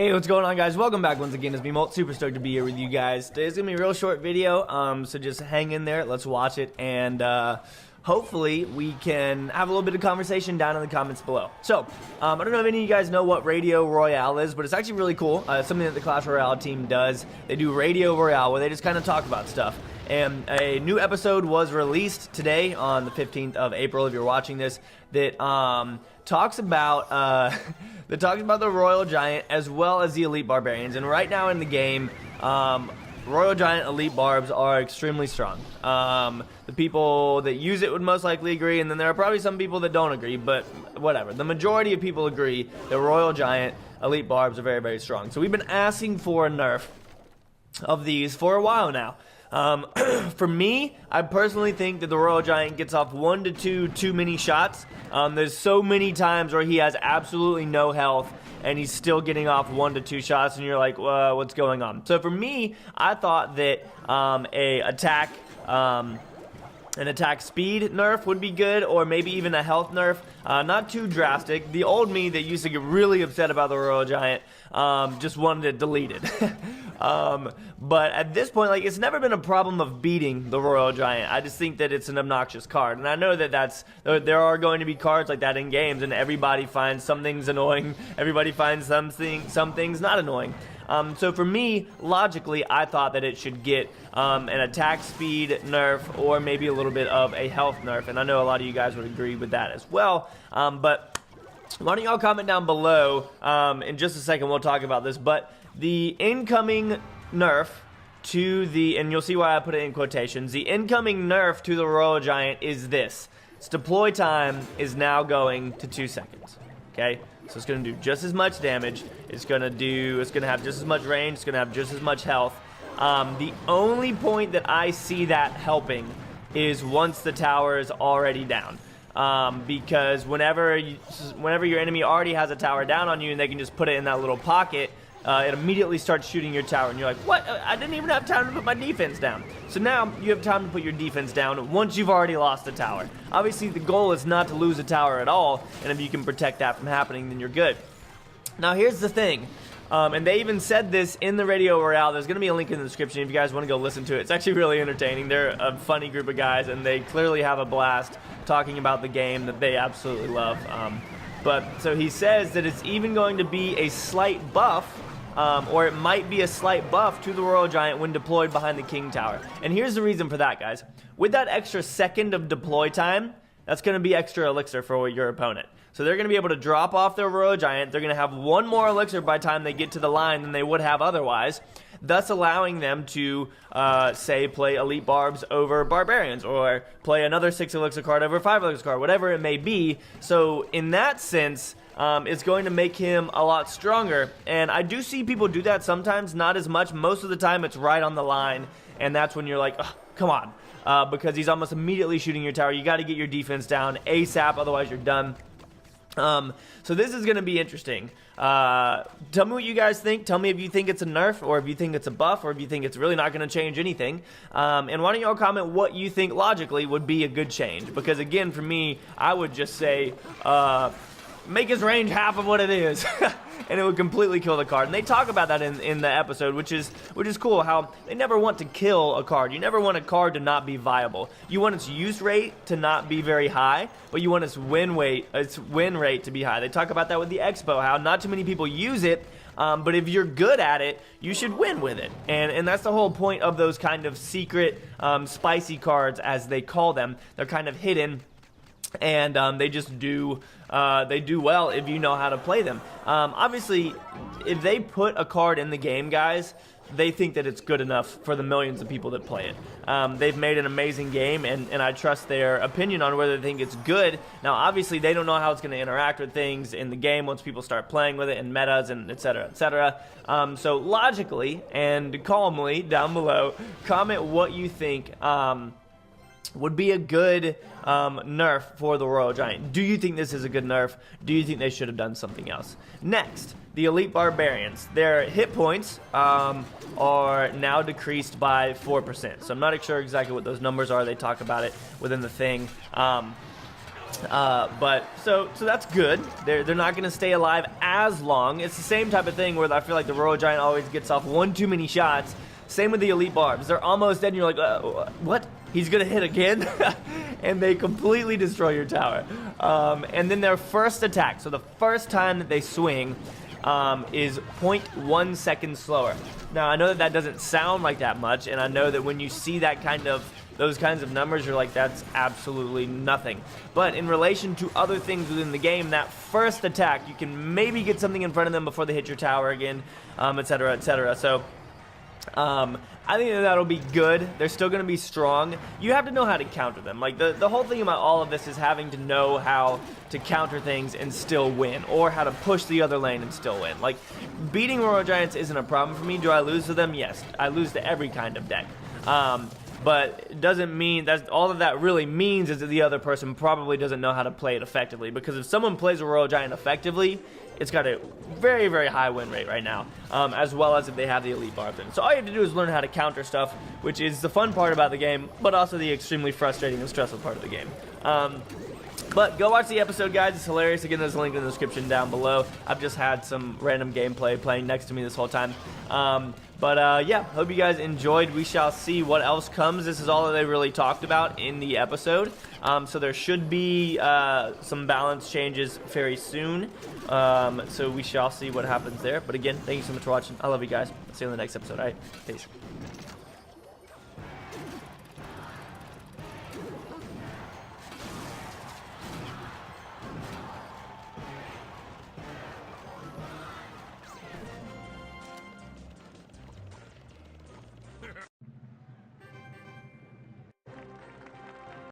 Hey, what's going on, guys? Welcome back once again. It's me, Molt. Super stoked to be here with you guys. Today's gonna be a real short video, so just hang in there. Let's watch it, and hopefully we can have a little bit of conversation down in the comments below. So, I don't know if any of you guys know what Radio Royale is, but it's actually really cool. It's something that the Clash Royale team does. They do Radio Royale, where they just kind of talk about stuff. And a new episode was released today on the 15th of April, if you're watching this, that talks about the Royal Giant as well as the Elite Barbarians. And right now in the game, Royal Giant Elite Barbs are extremely strong. The people that use it would most likely agree, and then there are probably some people that don't agree, but whatever. The majority of people agree that Royal Giant Elite Barbs are very, very strong. So we've been asking for a nerf of these for a while now. For me, I personally think that the Royal Giant gets off 1 to 2 too many shots. There's so many times where he has absolutely no health and he's still getting off 1 to 2 shots, and you're like, what's going on? So for me, I thought that an attack speed nerf would be good, or maybe even a health nerf. Not too drastic. The old me that used to get really upset about the Royal Giant just wanted it deleted. But at this point, like, it's never been a problem of beating the Royal Giant. I just think that it's an obnoxious card, and I know that there are going to be cards like that in games, and everybody finds some things annoying. Everybody finds some things not annoying. So for me, logically, I thought that it should get an attack speed nerf, or maybe a little bit of a health nerf, and I know a lot of you guys would agree with that as well. But why don't y'all comment down below? In just a second, we'll talk about this, but the incoming nerf to the, and you'll see why I put it in quotations, the incoming nerf to the Royal Giant is this. Its deploy time is now going to 2 seconds, okay? So it's going to do just as much damage, it's going to have just as much range, it's going to have just as much health. The only point that I see that helping is once the tower is already down. Because whenever your enemy already has a tower down on you and they can just put it in that little pocket, it immediately starts shooting your tower, and you're like, what? I didn't even have time to put my defense down. So now you have time to put your defense down once you've already lost the tower. Obviously, the goal is not to lose a tower at all, and if you can protect that from happening, then you're good. Now, here's the thing. And they even said this in the Radio Royale. There's going to be a link in the description if you guys want to go listen to it. It's actually really entertaining. They're a funny group of guys, and they clearly have a blast talking about the game that they absolutely love. So he says that it's even going to be a slight buff, or it might be a slight buff to the Royal Giant when deployed behind the King Tower. And here's the reason for that, guys. With that extra second of deploy time, that's going to be extra elixir for your opponent. So they're going to be able to drop off their Royal Giant. They're going to have 1 more elixir by the time they get to the line than they would have otherwise, thus allowing them to, say, play Elite Barbs over Barbarians, or play another 6 elixir card over 5 elixir card, whatever it may be. So in that sense, it's going to make him a lot stronger. And I do see people do that sometimes, not as much. Most of the time it's right on the line, and that's when you're like, oh, come on. Because he's almost immediately shooting your tower. You got to get your defense down ASAP, otherwise you're done. So this is going to be interesting. Tell me what you guys think. Tell me if you think it's a nerf, or if you think it's a buff, or if you think it's really not going to change anything. And why don't y'all comment what you think logically would be a good change? Because again, for me, I would just say, make his range half of what it is. And it would completely kill the card. And they talk about that in the episode, which is cool, how they never want to kill a card. You never want a card to not be viable. You want its use rate to not be very high, but you want its win rate to be high. They talk about that with the Expo, how not too many people use it, but if you're good at it, you should win with it. And that's the whole point of those kind of secret spicy cards, as they call them. They're kind of hidden, and they just do well if you know how to play them. Obviously, if they put a card in the game, guys, they think that it's good enough for the millions of people that play it. They've made an amazing game, and I trust their opinion on whether they think it's good. Now, obviously, they don't know how it's going to interact with things in the game once people start playing with it, and metas, and etc., etc. So logically and calmly down below, comment what you think would be a good nerf for the Royal Giant. Do you think this is a good nerf? Do you think they should have done something else? Next, the Elite Barbarians. Their hit points are now decreased by 4%. So I'm not sure exactly what those numbers are. They talk about it within the thing. But so that's good. They're not going to stay alive as long. It's the same type of thing where I feel like the Royal Giant always gets off one too many shots. Same with the elite barbs. They're almost dead and you're like, what? He's going to hit again? And they completely destroy your tower. And then their first attack, so the first time that they swing, is 0.1 seconds slower. Now, I know that that doesn't sound like that much, and I know that when you see that those kinds of numbers, you're like, that's absolutely nothing. But in relation to other things within the game, that first attack, you can maybe get something in front of them before they hit your tower again, etc., etc. So, I think that that'll be good. They're still going to be strong. You have to know how to counter them. Like, the whole thing about all of this is having to know how to counter things and still win, or how to push the other lane and still win. Like, beating Royal Giants isn't a problem for me. Do I lose to them? Yes. I lose to every kind of deck. But it doesn't mean that all of that really means is that the other person probably doesn't know how to play it effectively. Because if someone plays a Royal Giant effectively, it's got a very, very high win rate right now, as well as if they have the elite barbs in. So all you have to do is learn how to counter stuff, which is the fun part about the game, but also the extremely frustrating and stressful part of the game. But go watch the episode, guys. It's hilarious. Again, there's a link in the description down below. I've just had some random gameplay playing next to me this whole time. Yeah, hope you guys enjoyed. We shall see what else comes. This is all that they really talked about in the episode. So there should be some balance changes very soon. So we shall see what happens there. But again, thank you so much for watching. I love you guys. See you in the next episode. All right, peace.